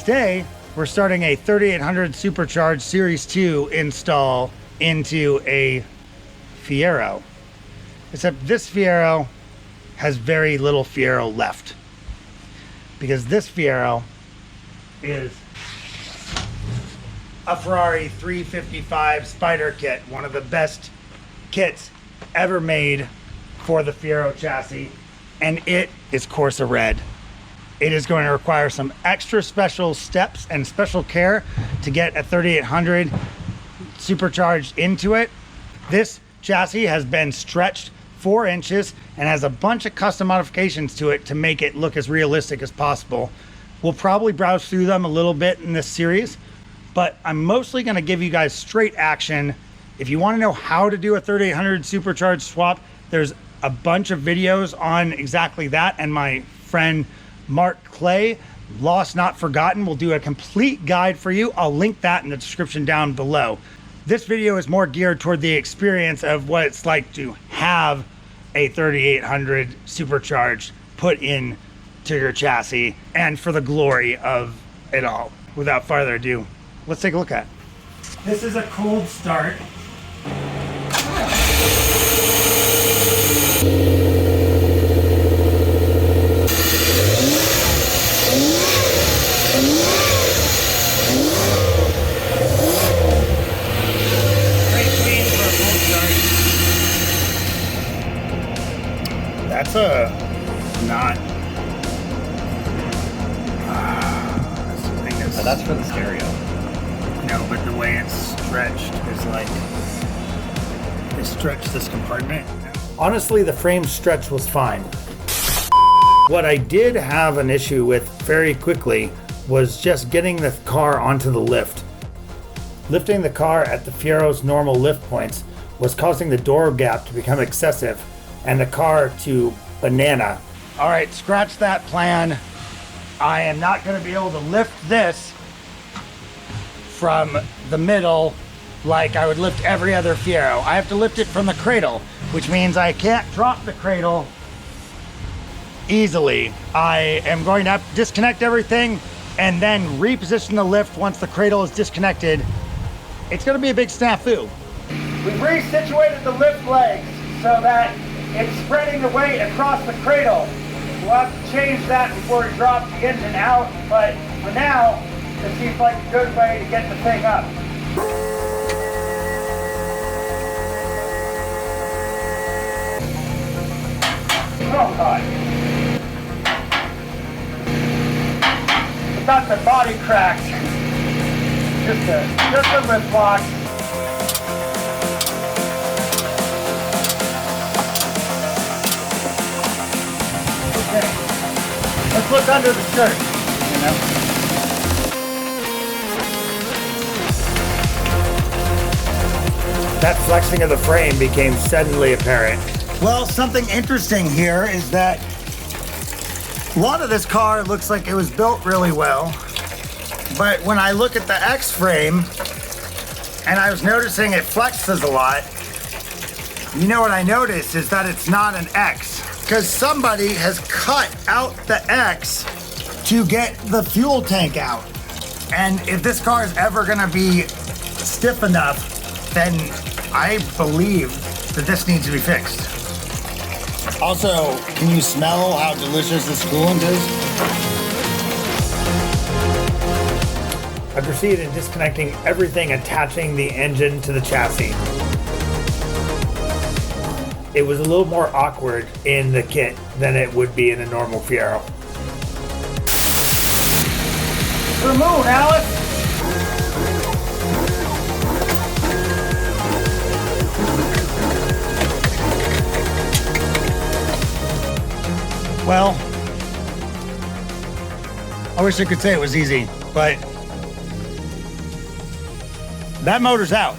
Today, we're starting a 3800 Supercharged Series 2 install into a Fiero. Except this Fiero has very little Fiero left. Because this Fiero is a Ferrari 355 Spider kit, one of the best kits ever made for the Fiero chassis, and it is Corsa red. It is going to require some extra special steps and special care to get a 3800 supercharged into it. This chassis has been stretched 4 inches and has a bunch of custom modifications to it to make it look as realistic as possible. We'll probably browse through them a little bit in this series, but I'm mostly going to give you guys straight action. If you want to know how to do a 3800 supercharged swap, there's a bunch of videos on exactly that, and my friend Mark Clay, Lost Not Forgotten, will do a complete guide for you. I'll link that in the description down below. This video is more geared toward the experience of what it's like to have a 3800 supercharged put in to your chassis, and for the glory of it all. Without further ado, let's take a look at it. This is a cold start. That's a not. That's for the stereo. No, but the way it's stretched is like they stretched this compartment. Honestly, the frame stretch was fine. What I did have an issue with very quickly was just getting the car onto the lift. Lifting the car at the Fiero's normal lift points was causing the door gap to become excessive and the car to banana. All right, scratch that plan. I am not going to be able to lift this from the middle like I would lift every other Fiero. I have to lift it from the cradle, which means I can't drop the cradle easily. I am going to have to disconnect everything and then reposition the lift once the cradle is disconnected. It's going to be a big snafu. We've resituated the lift legs so that it's spreading the weight across the cradle. We'll have to change that before we drop the engine out, but for now, it seems like a good way to get the thing up. Oh God. Got the body cracked. Just a lift lock. Okay. Let's look under the shirt. You know? That flexing of the frame became suddenly apparent. Well, something interesting here is that a lot of this car looks like it was built really well, but when I look at the X frame and I was noticing it flexes a lot, you know what I noticed is that it's not an X, because somebody has cut out the X to get the fuel tank out. And if this car is ever gonna be stiff enough, then I believe that this needs to be fixed. Also, can you smell how delicious this coolant is? I proceeded in disconnecting everything attaching the engine to the chassis. It was a little more awkward in the kit than it would be in a normal Fiero. To the moon, Alex! Well, I wish I could say it was easy, but that motor's out.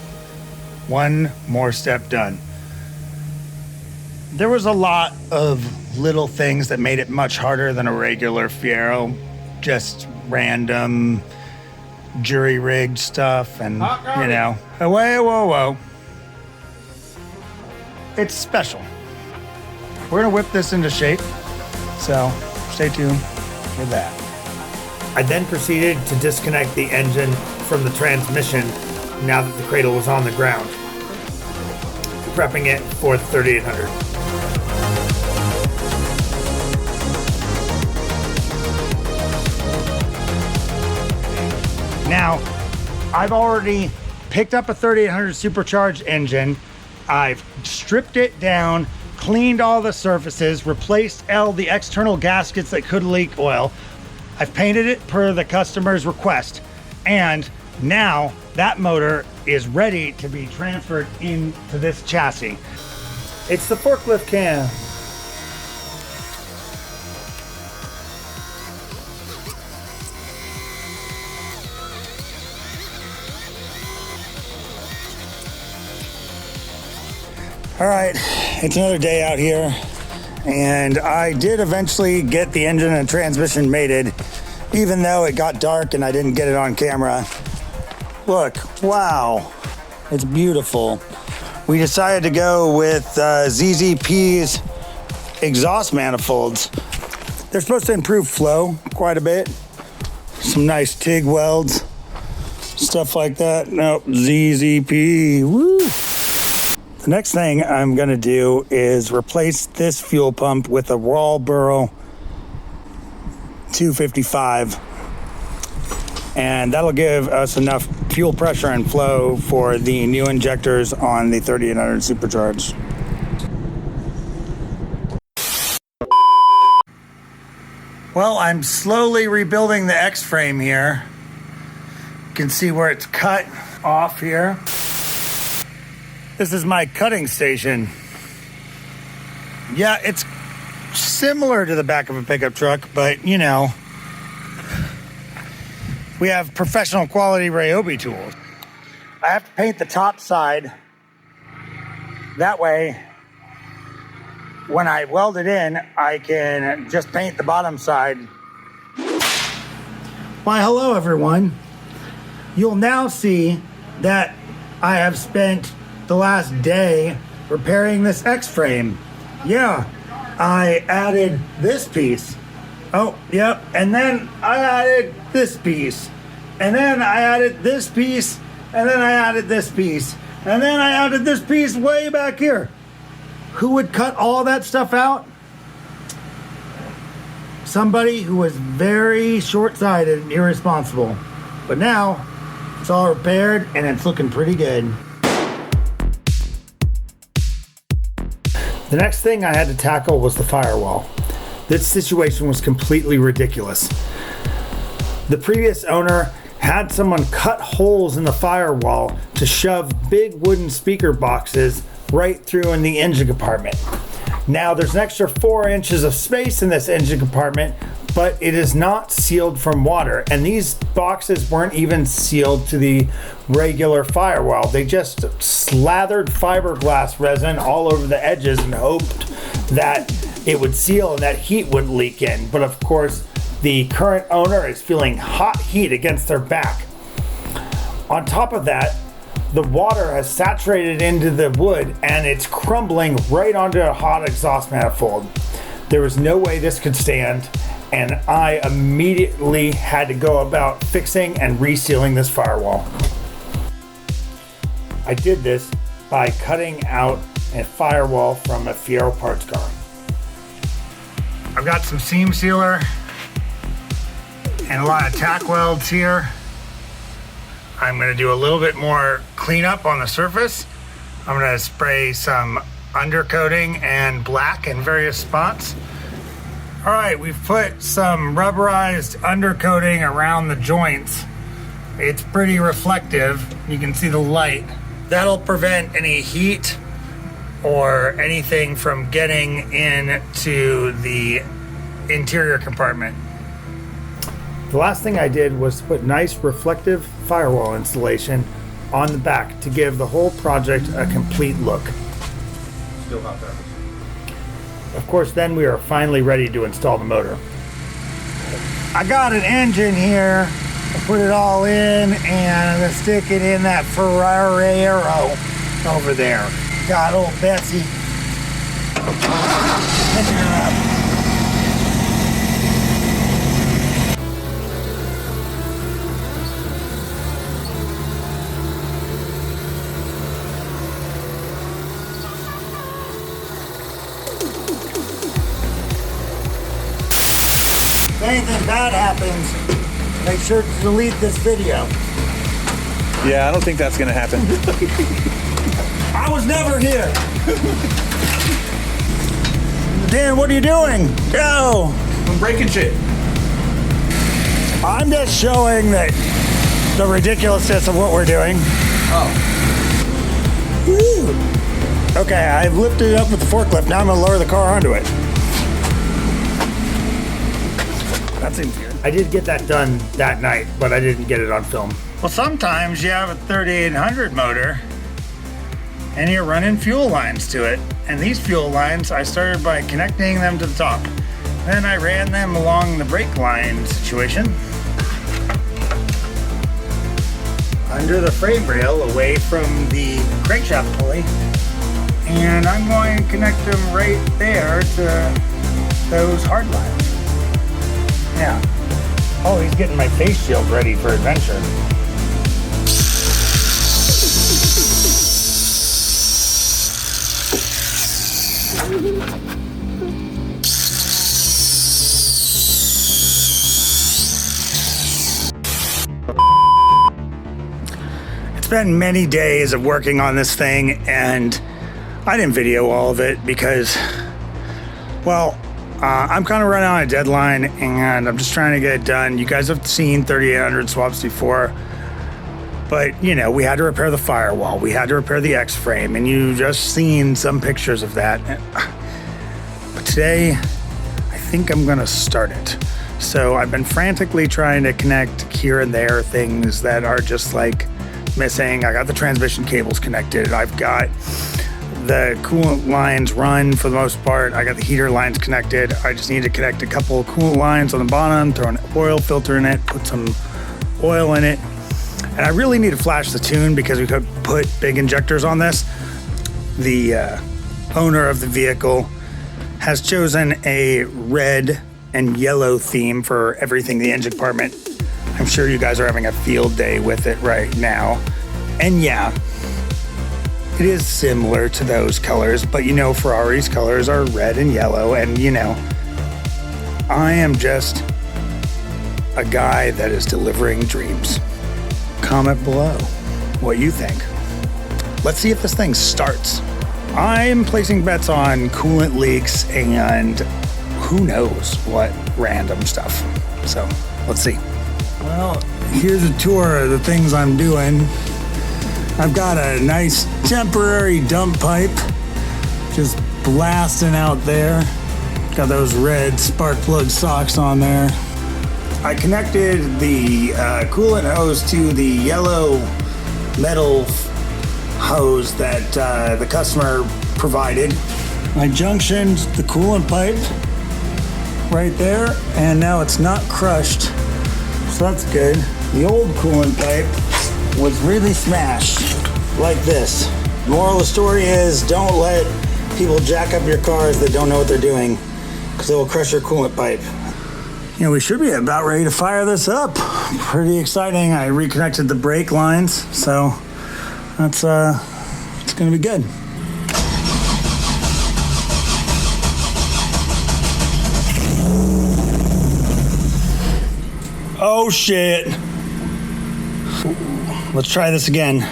One more step done. There was a lot of little things that made it much harder than a regular Fiero. Just random jury-rigged stuff and, you know, whoa. It's special. We're gonna whip this into shape. So stay tuned for that. I then proceeded to disconnect the engine from the transmission now that the cradle was on the ground, prepping it for the 3800. Now, I've already picked up a 3800 supercharged engine. I've stripped it down, cleaned all the surfaces, replaced the external gaskets that could leak oil. I've painted it per the customer's request. And now that motor is ready to be transferred into this chassis. It's the forklift cam. All right, it's another day out here, and I did eventually get the engine and transmission mated, even though it got dark and I didn't get it on camera. Look, wow, it's beautiful. We decided to go with ZZP's exhaust manifolds. They're supposed to improve flow quite a bit. Some nice TIG welds, stuff like that. Nope, ZZP, woo. The next thing I'm gonna do is replace this fuel pump with a Walboro 255. And that'll give us enough fuel pressure and flow for the new injectors on the 3800 Supercharged. Well, I'm slowly rebuilding the X-frame here. You can see where it's cut off here. This is my cutting station. Yeah, it's similar to the back of a pickup truck, but you know, we have professional quality Ryobi tools. I have to paint the top side. That way, when I weld it in, I can just paint the bottom side. Why, hello everyone. You'll now see that I have spent the last day repairing this X-frame. Yeah, I added this piece. Oh, yep, and then I added this piece. And then I added this piece, and then I added this piece. And then I added this piece way back here. Who would cut all that stuff out? Somebody who was very short-sighted and irresponsible. But now, it's all repaired and it's looking pretty good. The next thing I had to tackle was the firewall. This situation was completely ridiculous. The previous owner had someone cut holes in the firewall to shove big wooden speaker boxes right through in the engine compartment. Now there's an extra 4 inches of space in this engine compartment, but it is not sealed from water. And these boxes weren't even sealed to the regular firewall. They just slathered fiberglass resin all over the edges and hoped that it would seal and that heat wouldn't leak in. But of course, the current owner is feeling hot heat against their back. On top of that, the water has saturated into the wood and it's crumbling right onto a hot exhaust manifold. There was no way this could stand, and I immediately had to go about fixing and resealing this firewall. I did this by cutting out a firewall from a Fiero parts car. I've got some seam sealer and a lot of tack welds here. I'm gonna do a little bit more cleanup on the surface. I'm gonna spray some undercoating and black in various spots. All right, we've put some rubberized undercoating around the joints. It's pretty reflective. You can see the light. That'll prevent any heat or anything from getting into the interior compartment. The last thing I did was put nice reflective firewall installation on the back to give the whole project a complete look. Still hot peppers. Of course, then we are finally ready to install the motor. I got an engine here. I put it all in and I'm gonna stick it in that Ferrari Fiero over there. Got old Betsy. anything bad happens, make sure to delete this video. Yeah, I don't think that's gonna happen. I was never here. Dan, what are you doing? Go. I'm breaking shit. I'm just showing that the ridiculousness of what we're doing. Oh. Woo. Okay, I've lifted it up with the forklift. Now I'm gonna lower the car onto it. That seems good. I did get that done that night, but I didn't get it on film. Well, sometimes you have a 3800 motor and you're running fuel lines to it. And these fuel lines, I started by connecting them to the top. Then I ran them along the brake line situation, under the frame rail away from the crankshaft pulley. And I'm going to connect them right there to those hard lines. Yeah. Oh, he's getting my face shield ready for adventure. It's been many days of working on this thing, and I didn't video all of it because, well, I'm kind of running on a deadline and I'm just trying to get it done. You guys have seen 3800 swaps before, but you know, we had to repair the firewall, we had to repair the X-frame, and you just seen some pictures of that. But today, I think I'm gonna start it. So I've been frantically trying to connect here and there things that are just like missing. I got the transmission cables connected. I've got the coolant lines run for the most part. I got the heater lines connected. I just need to connect a couple of coolant lines on the bottom, throw an oil filter in it, put some oil in it. And I really need to flash the tune because we could put big injectors on this. The owner of the vehicle has chosen a red and yellow theme for everything in the engine compartment. I'm sure you guys are having a field day with it right now. And yeah, it is similar to those colors, but you know, Ferrari's colors are red and yellow, and you know, I am just a guy that is delivering dreams. Comment below what you think. Let's see if this thing starts. I'm placing bets on coolant leaks and who knows what random stuff. So let's see. Well, here's a tour of the things I'm doing. I've got a nice temporary dump pipe just blasting out there. Got those red spark plug socks on there. I connected the coolant hose to the yellow metal hose that the customer provided. I junctioned the coolant pipe right there, and now it's not crushed, so that's good. The old coolant pipe was really smashed like this. Moral of the story is, don't let people jack up your cars that don't know what they're doing, because they will crush your coolant pipe. You know, we should be about ready to fire this up. Pretty exciting. I reconnected the brake lines, so that's it's gonna be good. Oh shit. Let's try this again.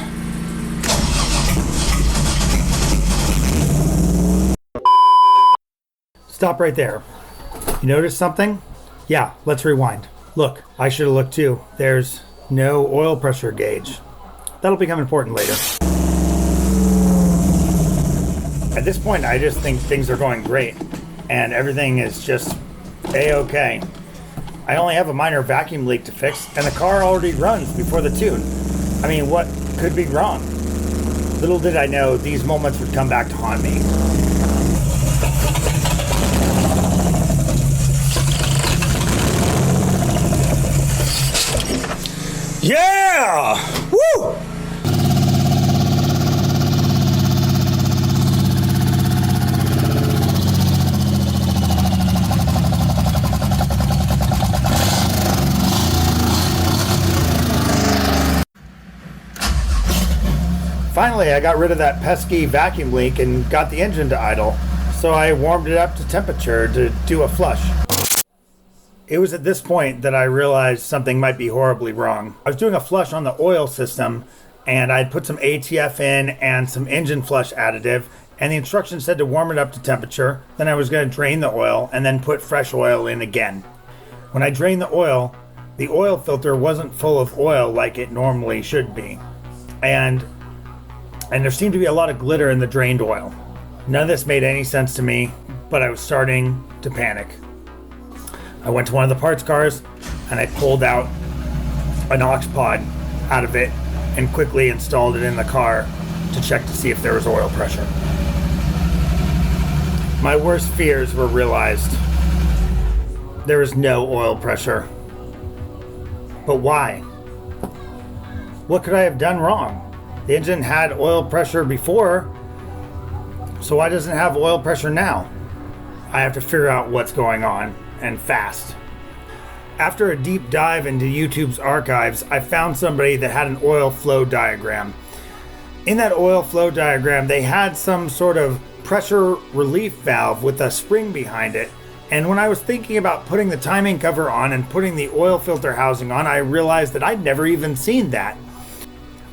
Stop right there. You notice something? Yeah, let's rewind. Look, I should have looked too. There's no oil pressure gauge. That'll become important later. At this point, I just think things are going great and everything is just A-okay. I only have a minor vacuum leak to fix and the car already runs before the tune. I mean, what could be wrong? Little did I know these moments would come back to haunt me. Yeah! Woo! Finally, I got rid of that pesky vacuum leak and got the engine to idle. So I warmed it up to temperature to do a flush. It was at this point that I realized something might be horribly wrong. I was doing a flush on the oil system, and I'd put some ATF in and some engine flush additive, and the instructions said to warm it up to temperature. Then I was going to drain the oil and then put fresh oil in again. When I drained the oil filter wasn't full of oil like it normally should be. And there seemed to be a lot of glitter in the drained oil. None of this made any sense to me, but I was starting to panic. I went to one of the parts cars and I pulled out an aux pod out of it and quickly installed it in the car to check to see if there was oil pressure. My worst fears were realized. There was no oil pressure. But why? What could I have done wrong? The engine had oil pressure before, so why doesn't it have oil pressure now? I have to figure out what's going on, and fast. After a deep dive into YouTube's archives, I found somebody that had an oil flow diagram. In that oil flow diagram, they had some sort of pressure relief valve with a spring behind it. And when I was thinking about putting the timing cover on and putting the oil filter housing on, I realized that I'd never even seen that.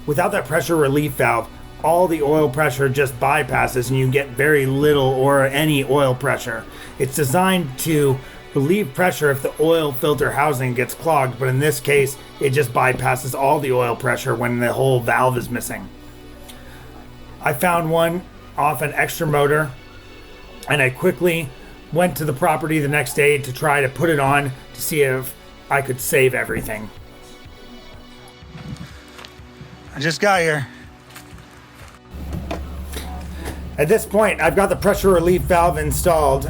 Without that pressure relief valve, all the oil pressure just bypasses and you get very little or any oil pressure. It's designed to relieve pressure if the oil filter housing gets clogged, but in this case, it just bypasses all the oil pressure when the whole valve is missing. I found one off an extra motor, and I quickly went to the property the next day to try to put it on to see if I could save everything. I just got here. At this point, I've got the pressure relief valve installed.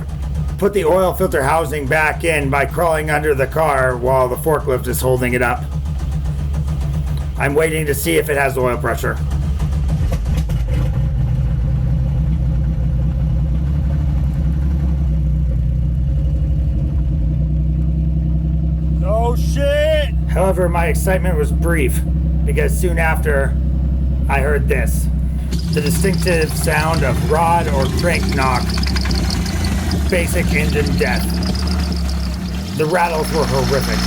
Put the oil filter housing back in by crawling under the car while the forklift is holding it up. I'm waiting to see if it has oil pressure. Oh shit! However, my excitement was brief because soon after, I heard this. The distinctive sound of rod or crank knock. Basic engine death. The rattles were horrific.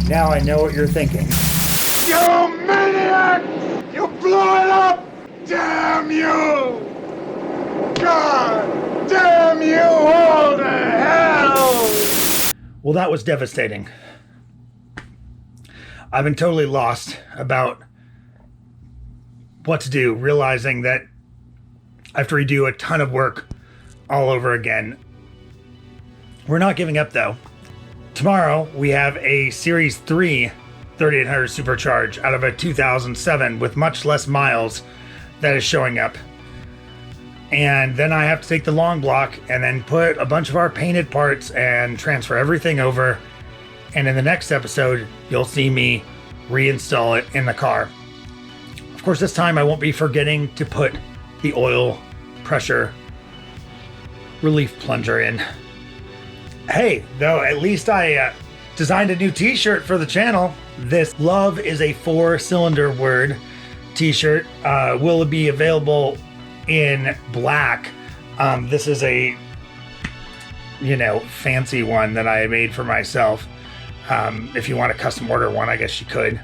Now I know what you're thinking. You maniac! You blew it up! Damn you! God damn you all to hell! Well, that was devastating. I've been totally lost about what to do, realizing that I have to redo a ton of work all over again. We're not giving up though. Tomorrow we have a Series 3 3800 Supercharged out of a 2007 with much less miles that is showing up. And then I have to take the long block and then put a bunch of our painted parts and transfer everything over. And in the next episode, you'll see me reinstall it in the car. Of course, this time I won't be forgetting to put the oil pressure relief plunger in. Hey, though, at least I designed a new t-shirt for the channel. This "Love is a 4-cylinder word" t-shirt will be available in black. This is a, fancy one that I made for myself. If you want to custom order one, I guess you could.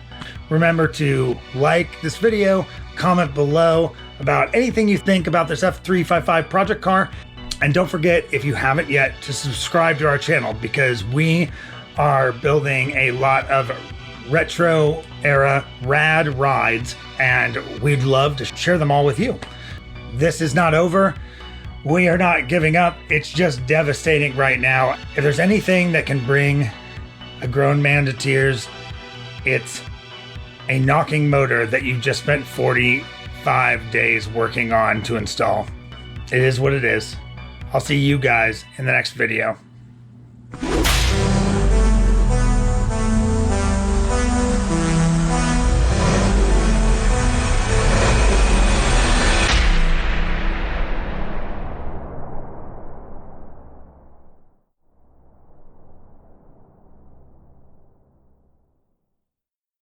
Remember to like this video, comment below about anything you think about this F355 project car. And don't forget, if you haven't yet, to subscribe to our channel because we are building a lot of retro era rad rides and we'd love to share them all with you. This is not over. We are not giving up. It's just devastating right now. If there's anything that can bring a grown man to tears, it's a knocking motor that you just spent 45 days working on to install. It is what it is. I'll see you guys in the next video.